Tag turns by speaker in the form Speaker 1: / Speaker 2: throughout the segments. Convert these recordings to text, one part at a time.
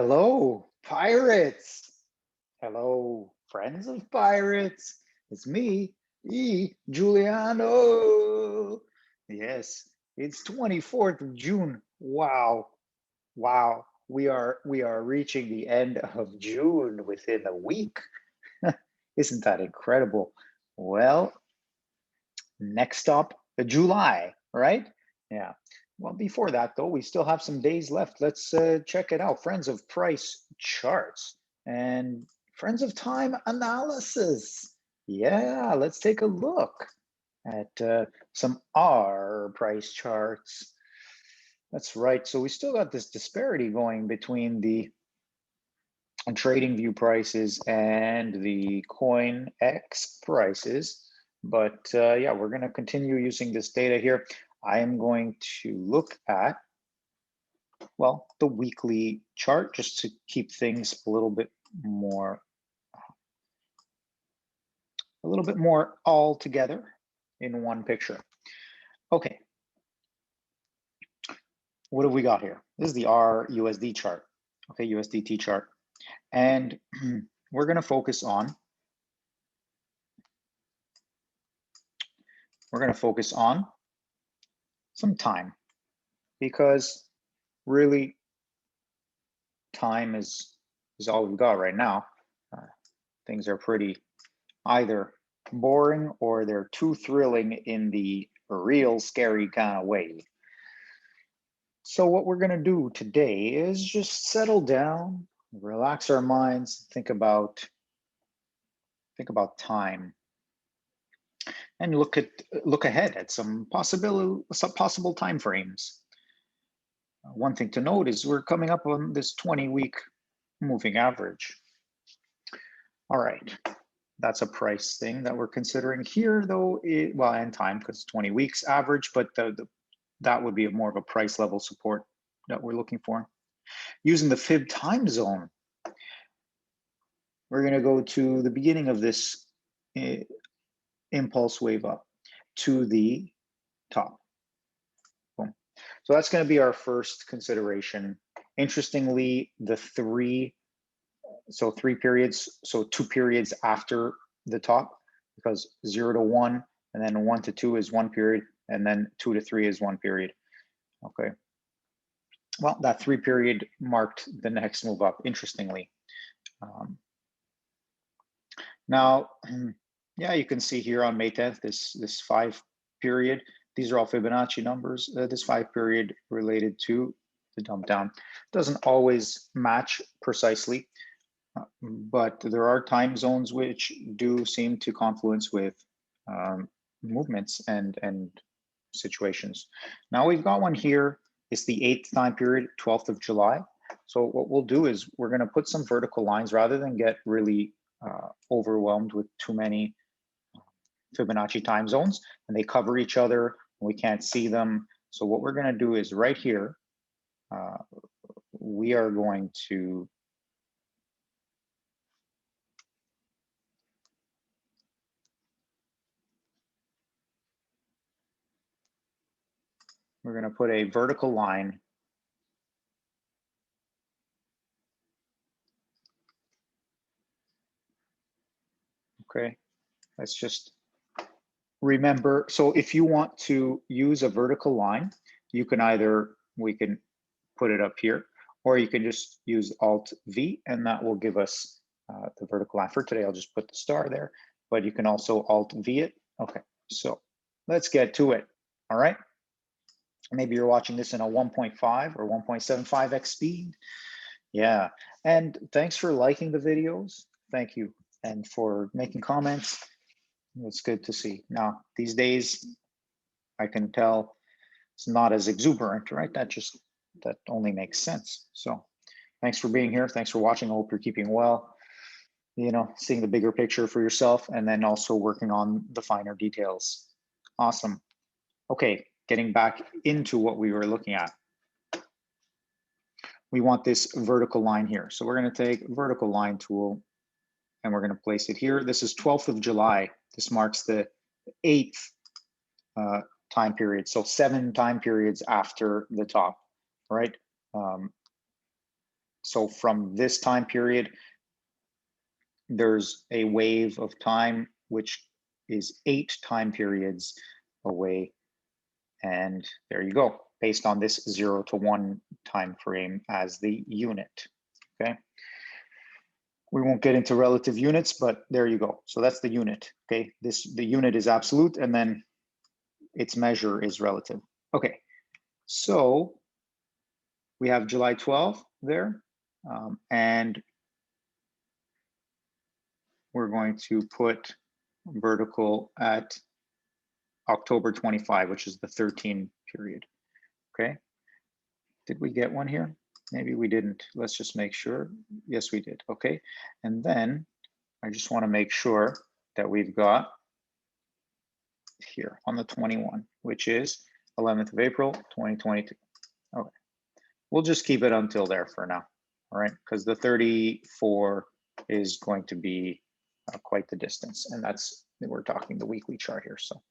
Speaker 1: Hello, pirates. Hello, friends of pirates. It's me, Giuliano. Yes, it's 24th of June. Wow. Wow. We are reaching the end of June within a week. Isn't that incredible? Well, next up, July, right? Yeah. Well, before that, though, we still have some days left. Let's check it out. Friends of price charts and friends of time analysis. Yeah, let's take a look at some ARRR price charts. That's right. So we still got this disparity going between the trading view prices and the coin X prices. But yeah, we're going to continue using this data here. I am going to look at, well, the weekly chart just to keep things a little bit more all together in one picture. Okay. What have we got here? This is the ARRR-USD chart. Okay, USDT chart. And we're going to focus on some time, because really time is all we've got right now. Things are pretty either boring or they're too thrilling in the real scary kind of way. So what we're going to do today is just settle down, relax our minds, think about time, and look ahead at some possible time frames. One thing to note is we're coming up on this 20-week moving average. All right, that's a price thing that we're considering here, though. Well, and time, because 20 weeks average, but that would be more of a price level support that we're looking for. Using the fib time zone, we're going to go to the beginning of this impulse wave up to the top. Boom. So that's going to be our first consideration. Interestingly, the three periods, so 2 periods after the top, because 0 to 1 and then 1 to 2 is 1 period, and then 2 to 3 is 1 period. Okay. Well, that 3 period marked the next move up, interestingly. Now, yeah, you can see here on May 10th, this 5 period, these are all Fibonacci numbers. This 5 period related to the dump down doesn't always match precisely, but there are time zones which do seem to confluence with movements and situations. Now we've got one here. It's the 8th time period, 12th of July. So what we'll do is we're going to put some vertical lines rather than get really overwhelmed with too many Fibonacci time zones, and they cover each other and we can't see them. So what we're going to do is right here, we are going to put a vertical line . Okay, let's just remember. So if you want to use a vertical line, you can we can put it up here, or you can just use Alt V, and that will give us the vertical line. For today, I'll just put the star there, but you can also Alt V it. Okay, so let's get to it. All right. Maybe you're watching this in a 1.5 or 1.75x speed. Yeah, and thanks for liking the videos. Thank you. And for making comments. It's good to see. Now, these days, I can tell it's not as exuberant, right? That only makes sense. So thanks for being here. Thanks for watching. I hope you're keeping well, seeing the bigger picture for yourself, and then also working on the finer details. Awesome. Okay, getting back into what we were looking at. We want this vertical line here. So we're going to take vertical line tool and we're going to place it here. This is 12th of July. This marks the 8th time period. So 7 time periods after the top, right? So from this time period, there's a wave of time which is 8 time periods away. And there you go, based on this 0 to 1 time frame as the unit. Okay. We won't get into relative units, but there you go. So that's the unit. Okay. The unit is absolute, and then its measure is relative. Okay. So we have July 12th there, and we're going to put vertical at October 25, which is the 13 period. Okay. Did we get one here? Maybe we didn't. Let's just make sure. Yes, we did. Okay. And then I just want to make sure that we've got here on the 21, which is 11th of April, 2022. Okay. We'll just keep it until there for now. All right. Because the 34 is going to be quite the distance. And that's, we're talking the weekly chart here. So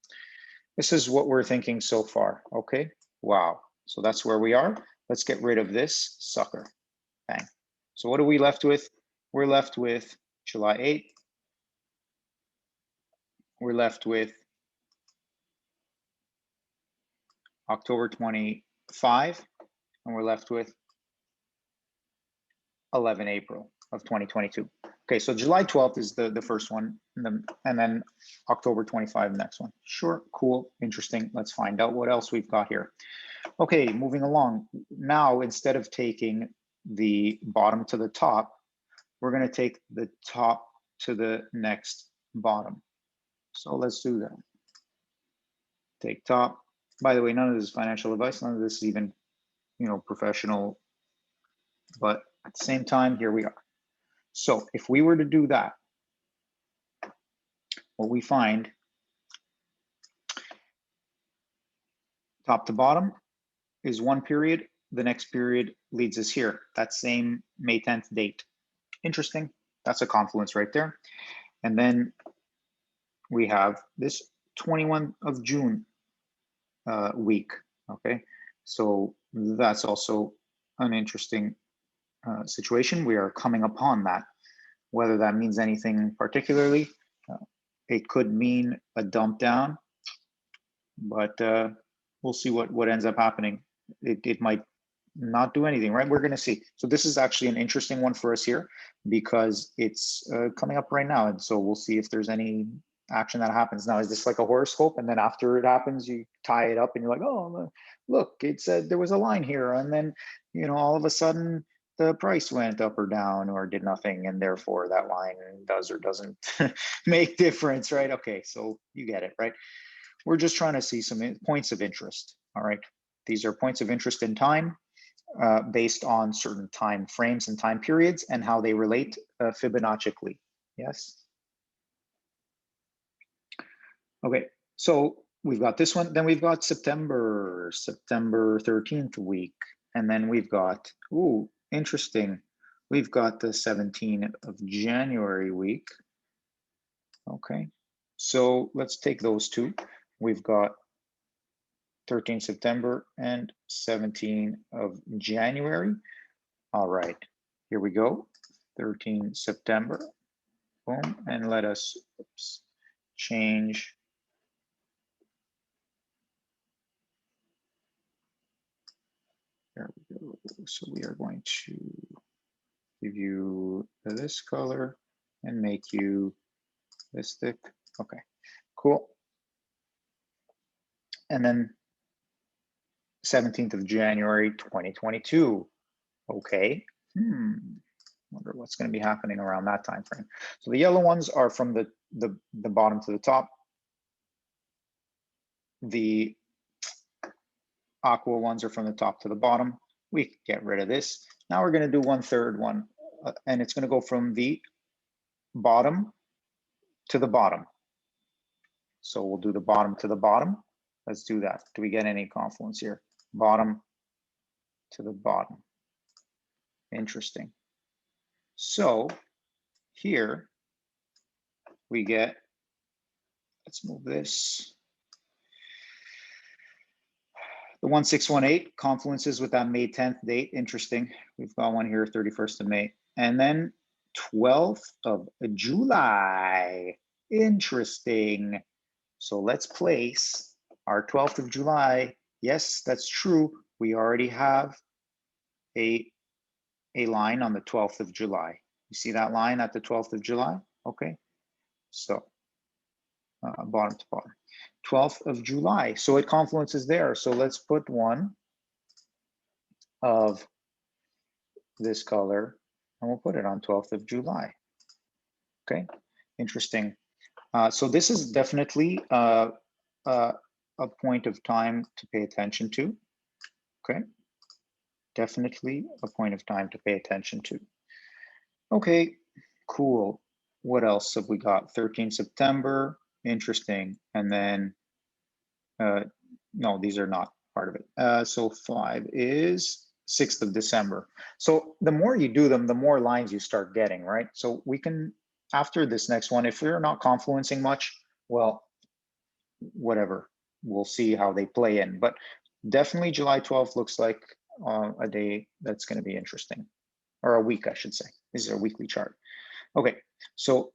Speaker 1: this is what we're thinking so far. Okay. Wow. So that's where we are. Let's get rid of this sucker. Bang. So what are we left with? We're left with July 8th. We're left with October 25, and we're left with 11 April of 2022. Okay, so July 12th is the first one, and then October 25, the next one. Sure, cool, interesting. Let's find out what else we've got here. Okay, moving along. Now, instead of taking the bottom to the top, we're going to take the top to the next bottom. So let's do that. Take top. By the way, none of this is financial advice. None of this is even, professional. But at the same time, here we are. So if we were to do that, what we find, top to bottom is one period. The next period leads us here. That same May 10th date. Interesting. That's a confluence right there. And then we have this 21 of June week. Okay. So that's also an interesting situation. We are coming upon that. Whether that means anything particularly, it could mean a dump down, but we'll see what ends up happening. It might not do anything, right? We're going to see. So this is actually an interesting one for us here because it's coming up right now. And so we'll see if there's any action that happens. Now, is this like a horoscope? And then after it happens, you tie it up and you're like, oh, look, it said there was a line here. And then, all of a sudden the price went up or down or did nothing. And therefore that line does or doesn't make difference, right? Okay, so you get it, right? We're just trying to see some points of interest. All right. These are points of interest in time based on certain time frames and time periods and how they relate Fibonacci. Yes. Okay, so we've got this one. Then we've got September 13th week. And then we've got, ooh, interesting. We've got the 17th of January week. Okay, so let's take those two. We've got 13 September and 17 of January. All right, here we go. 13 September, boom, and let us change. There we go. So we are going to give you this color and make you this thick. Okay, cool. And then 17th of January, 2022. Okay. Wonder what's going to be happening around that time frame. So the yellow ones are from the bottom to the top. The aqua ones are from the top to the bottom. We can get rid of this. Now we're going to do 1/3 one, and it's going to go from the bottom to the bottom. So we'll do the bottom to the bottom. Let's do that. Do we get any confluence here? Bottom to the bottom. Interesting. So here we get, let's move this. The 1618 confluences with that May 10th date. Interesting. We've got one here, 31st of May. And then 12th of July. Interesting. So let's place our 12th of July. Yes, that's true. We already have a line on the 12th of July. You see that line at the 12th of July? Okay. So bottom to bottom. 12th of July. So it confluences there. So let's put one of this color and we'll put it on 12th of July. Okay, interesting. So this is definitely a point of time to pay attention to. Okay, definitely a point of time to pay attention to. Okay, cool. What else have we got? 13 September, interesting. And then, no, these are not part of it. So 5 is 6th of December. So the more you do them, the more lines you start getting, right? So we can, after this next one, if we're not confluencing much, well, whatever, we'll see how they play in. But definitely July 12th looks like a day that's going to be interesting, or a week, I should say. This is a weekly chart. Okay, so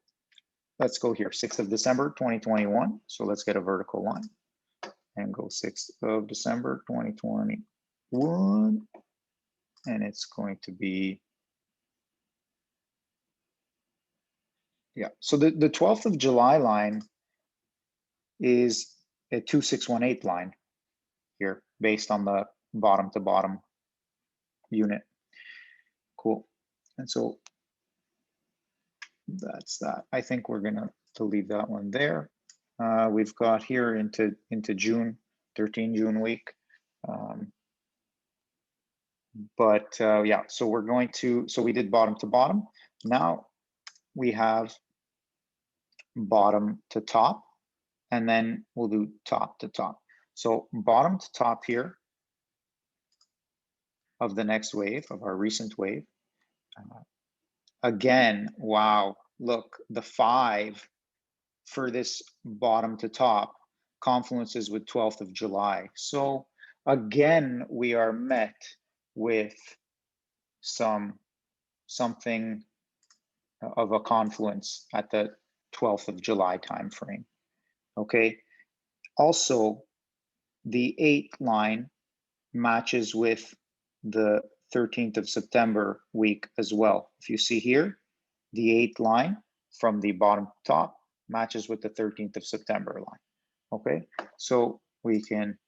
Speaker 1: let's go here, 6th of December, 2021. So let's get a vertical line and go 6th of December, 2021. And it's going to be, yeah. So the 12th of July line is a 2618 line here based on the bottom to bottom unit. Cool. And so that's that. I think we're gonna leave that one there. We've got here into June, 13 June week. Yeah, so we're going to, so we did bottom to bottom. Now we have bottom to top, and then we'll do top to top. So bottom to top here of the next wave, of our recent wave. Again, wow, look, the 5 for this bottom to top confluences with 12th of July. So again, we are met with something of a confluence at the 12th of July timeframe. Okay. Also, the 8th line matches with the 13th of September week as well. If you see here, the 8th line from the bottom to top matches with the 13th of September line. Okay, so we can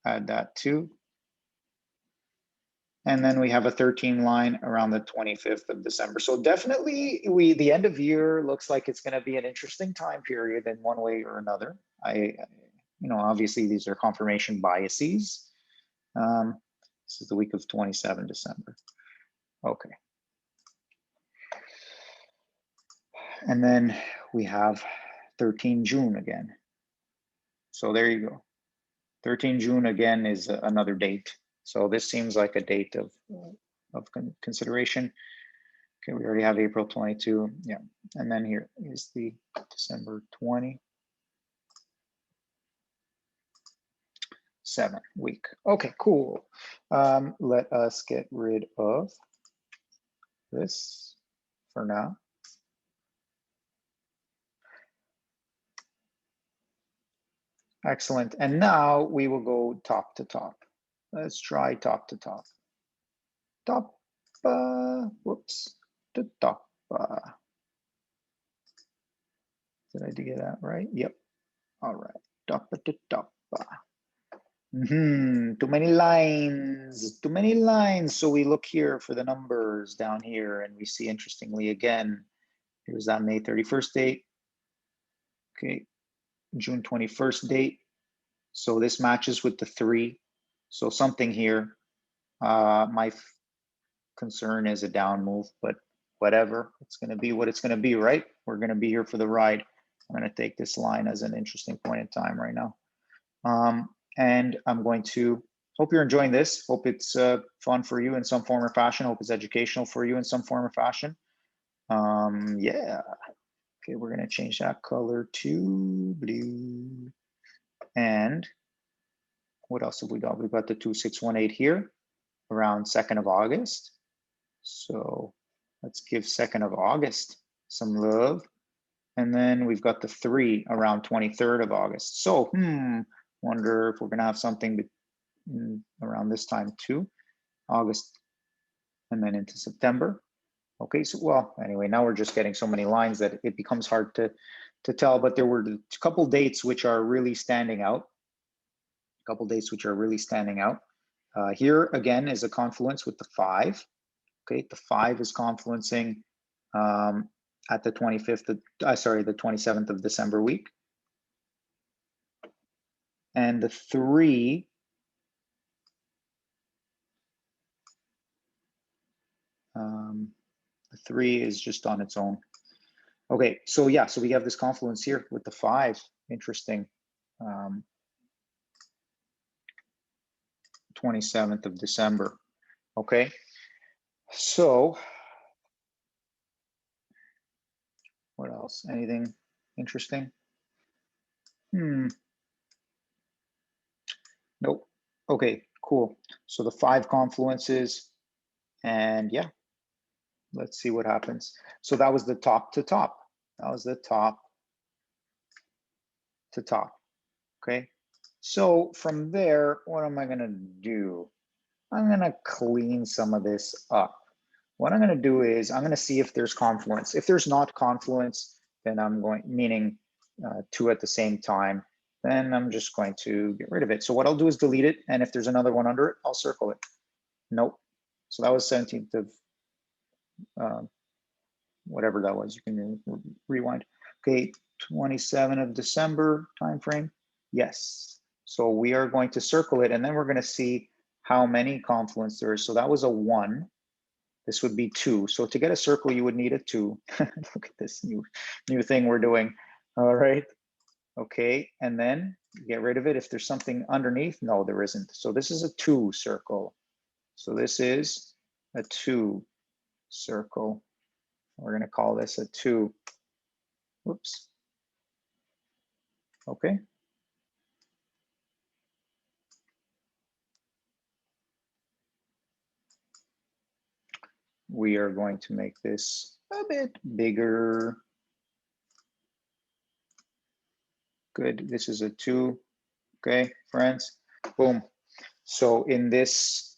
Speaker 1: add that too. And then we have a 13 line around the 25th of December. So definitely the end of year looks like it's going to be an interesting time period in one way or another. Obviously these are confirmation biases. This is the week of 27 December. Okay. And then we have 13 June again. So there you go. 13 June again is another date. So this seems like a date of consideration. Okay, we already have April 22. Yeah. And then here is the December 27 week. Okay, cool. Let us get rid of this for now. Excellent. And now we will go top to top. Let's try top to top. Top, whoops, to top. Did I get that right? Yep. All right. Top to top. Too many lines. Too many lines. So we look here for the numbers down here, and we see, interestingly, again, here's that May 31st date. Okay, June 21st date. So this matches with the 3. So something here. My concern is a down move, but whatever. It's going to be what it's going to be, right? We're going to be here for the ride. I'm going to take this line as an interesting point in time right now. And I'm going to hope you're enjoying this. Hope it's fun for you in some form or fashion. Hope it's educational for you in some form or fashion. Yeah. Okay, we're going to change that color to blue. And What else have we got? We've got the 2618 here around 2nd of August. So let's give 2nd of August some love. And then we've got the 3 around 23rd of August. So, wonder if we're going to have something around this time too, August, and then into September. Okay, so well, anyway, now we're just getting so many lines that it becomes hard to tell, but there were a couple dates which are really standing out. Here again is a confluence with the 5. Okay, the 5 is confluencing at the 25th, the 27th of December week. And the 3 is just on its own. Okay, so yeah, so we have this confluence here with the 5. Interesting. 27th of December. Okay, so what else? Anything interesting? Nope. Okay, cool. So the 5 confluences, and yeah, let's see what happens. So that was the top to top. That was the top to top. Okay. So from there, what am I going to do? I'm going to clean some of this up. What I'm going to do is I'm going to see if there's confluence. If there's not confluence, then I'm going, meaning 2 at the same time, then I'm just going to get rid of it. So what I'll do is delete it. And if there's another one under it, I'll circle it. Nope. So that was 17th of whatever that was. You can rewind. Okay, 27th of December timeframe. Yes. So we are going to circle it, and then we're going to see how many confluence there is. So that was a 1. This would be 2. So to get a circle, you would need a 2. Look at this new thing we're doing. All right. Okay, and then get rid of it. If there's something underneath, no, there isn't. So this is a 2 circle. So this is a 2 circle. We're going to call this a 2. Whoops. Okay. We are going to make this a bit bigger. Good. This is a 2. Okay, friends. Boom. So in this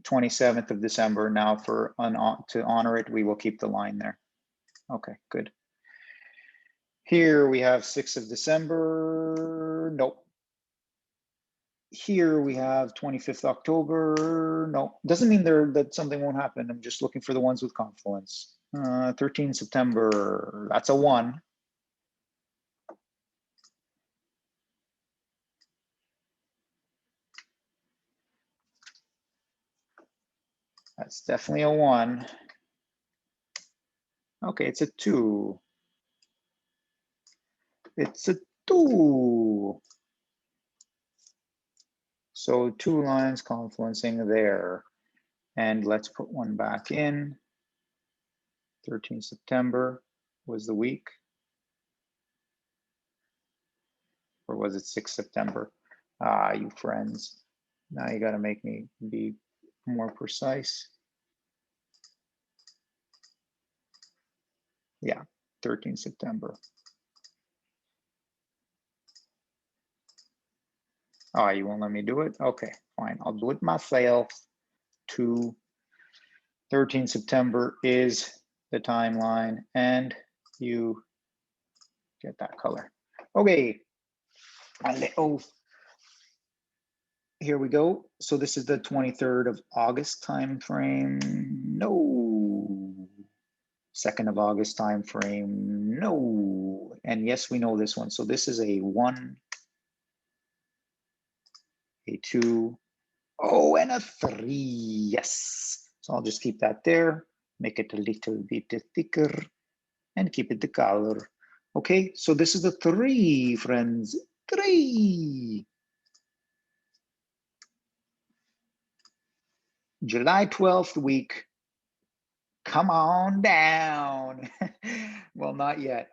Speaker 1: 27th of December, now to honor it, we will keep the line there. Okay, good. Here we have 6th of December. Nope. Here we have 25th October. No, doesn't mean that something won't happen. I'm just looking for the ones with confluence. 13th September, that's a 1. That's definitely a 1. Okay, it's a 2. It's a 2. So 2 lines confluencing there. And let's put one back in. 13th September was the week. Or was it 6th September? Ah, you friends. Now you got to make me be more precise. Yeah, 13th September. Oh, you won't let me do it? Okay, fine. I'll do it myself. 13th September is the timeline, and you get that color. Okay. Oh, here we go. So this is the 23rd of August time frame. No. 2nd of August time frame. No. And yes, we know this one. So this is a 1, a 2, oh, and a 3. Yes. So I'll just keep that there, make it a little bit thicker, and keep it the color. Okay, so this is the 3, friends. 3. July 12th week. Come on down. Well, not yet.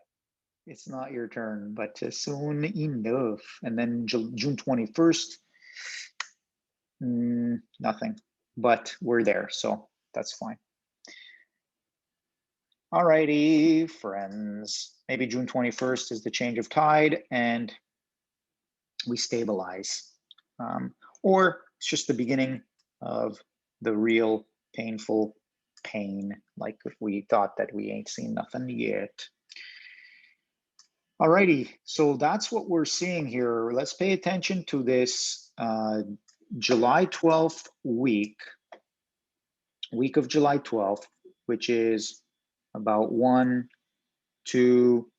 Speaker 1: It's not your turn, but soon enough. And then June 21st, Nothing, but we're there, so that's fine. All righty, friends. Maybe June 21st is the change of tide and we stabilize. Or it's just the beginning of the real painful pain, like if we thought that we ain't seen nothing yet. All righty, so that's what we're seeing here. Let's pay attention to this July 12th week of July 12th, which is about 1, 2,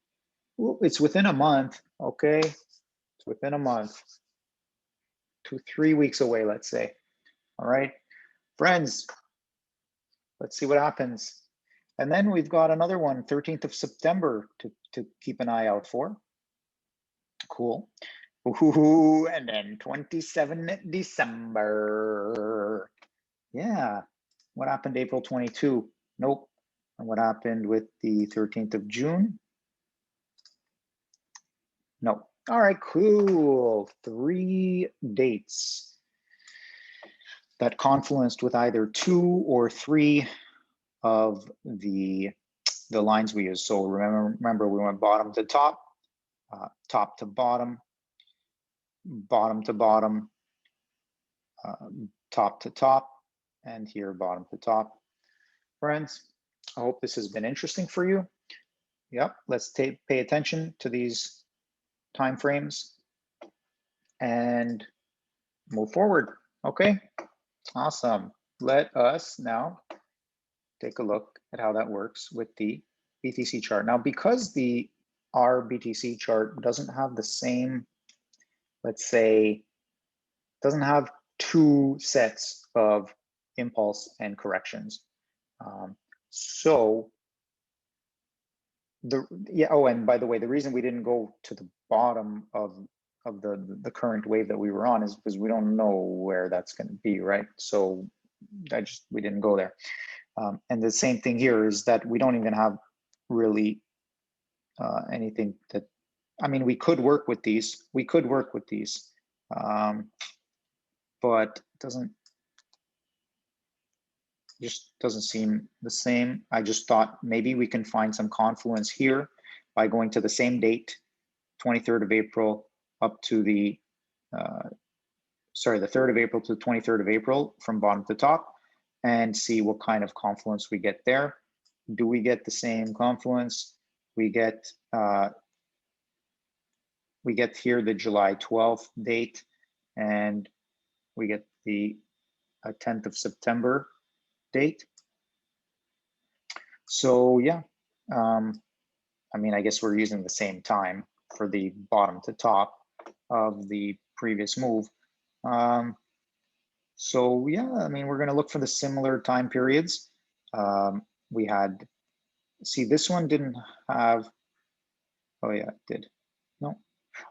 Speaker 1: it's within a month, okay? It's within a month, 2, 3 weeks away, let's say. All right, friends, let's see what happens. And then we've got another one, 13th of September to keep an eye out for. Cool. Ooh, and then 27th December. Yeah. What happened April 22? Nope. And what happened with the 13th of June? No. All right, cool. 3 dates that confluenced with either 2 or 3 of the lines we use. So remember we went bottom to top, top to bottom, bottom to bottom, top to top, and here bottom to top. Friends, I hope this has been interesting for you. Yep, let's pay attention to these time frames and move forward. Okay, awesome. Let us now take a look at how that works with the BTC chart. Now, because our BTC chart doesn't have the same, let's say, doesn't have 2 sets of impulse and corrections. So oh, and by the way, the reason we didn't go to the bottom of the current wave that we were on is because we don't know where that's going to be, right? So we didn't go there. And the same thing here is that we don't even have really anything that, I mean, we could work with these. But it just doesn't seem the same. I just thought maybe we can find some confluence here by going to the same date, 23rd of April, up to the, the 3rd of April to the 23rd of April from bottom to top, and see what kind of confluence we get there. Do we get the same confluence? We get here the July 12th date, and we get the 10th of September date. So yeah, I mean, I guess we're using the same time for the bottom to top of the previous move. So yeah, I mean, we're going to look for the similar time periods. We had, see, this one didn't have, oh yeah, it did. No.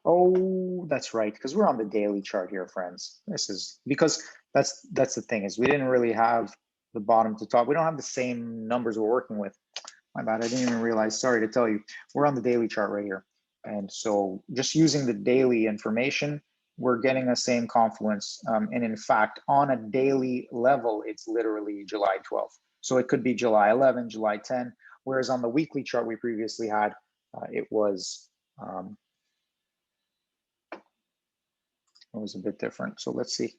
Speaker 1: Oh, that's right, because we're on the daily chart here, friends. This is because that's the thing, is we didn't really have the bottom to top. We don't have the same numbers we're working with. My bad, I didn't even realize, sorry to tell you. We're on the daily chart right here. And so just using the daily information, we're getting the same confluence. And in fact, on a daily level, it's literally July 12th. So it could be July 11, July 10, whereas on the weekly chart we previously had, it was a bit different. So let's see,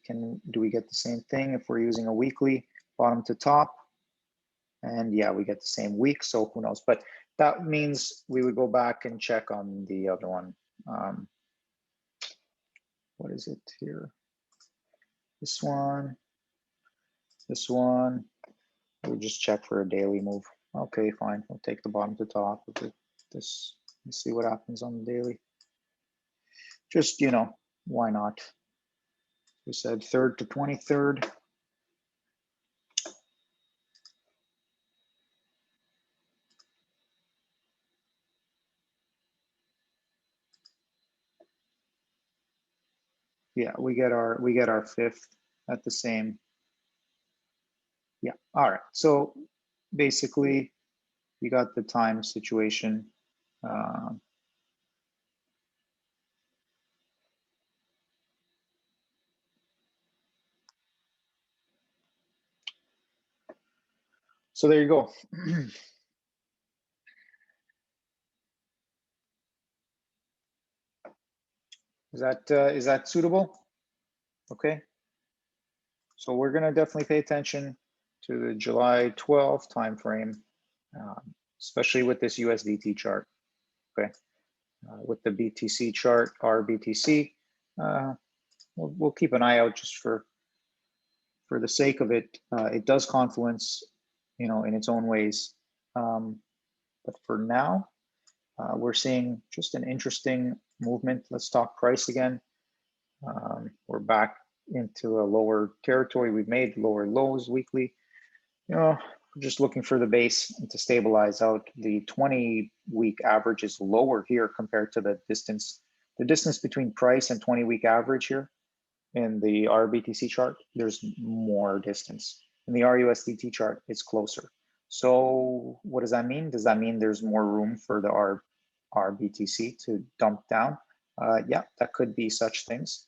Speaker 1: do we get the same thing if we're using a weekly bottom to top? And yeah, we get the same week, so who knows? But that means we would go back and check on the other one. What is it here? This one. We'll just check for a daily move. Okay, fine. We'll take the bottom to top with this. Let's see what happens on the daily. Just, you know, why not? We said 3rd to 23rd. Yeah, we get our 5th at the same. Yeah, all right. So basically, you got the time situation. So there you go. Is that suitable? Okay. So we're going to definitely pay attention to the July 12th timeframe, especially with this USDT chart. Okay. With the BTC chart, our BTC, we'll keep an eye out just for the sake of it. It does confluence, in its own ways. But for now, we're seeing just an interesting movement. Let's talk price again. We're back into a lower territory. We've made lower lows weekly. Just looking for the base to stabilize out. The 20-week average is lower here compared to the distance. The distance between price and 20-week average here in the RBTC chart, there's more distance. In the RUSDT chart, it's closer. So what does that mean? Does that mean there's more room for the RBTC to dump down? Yeah, that could be such things.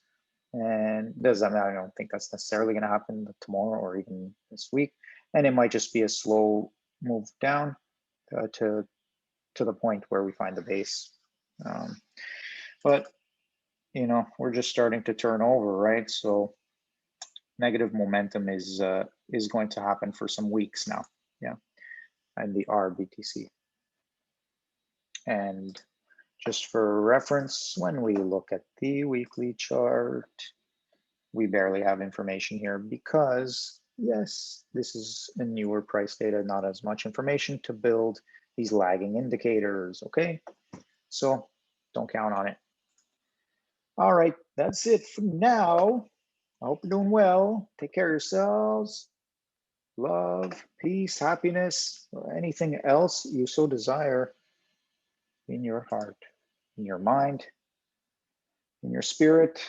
Speaker 1: And does that mean I don't think that's necessarily going to happen tomorrow or even this week? And it might just be a slow move down to the point where we find the base. But we're just starting to turn over, right? So negative momentum is going to happen for some weeks now, yeah, and the RBTC. And just for reference, when we look at the weekly chart, we barely have information here because, yes, this is a newer price data, not as much information to build these lagging indicators, okay? So don't count on it. All right, that's it for now. I hope you're doing well. Take care of yourselves. Love, peace, happiness, or anything else you so desire in your heart, in your mind, in your spirit.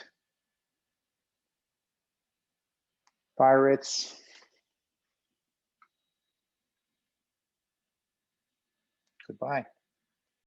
Speaker 1: Pirates. Goodbye.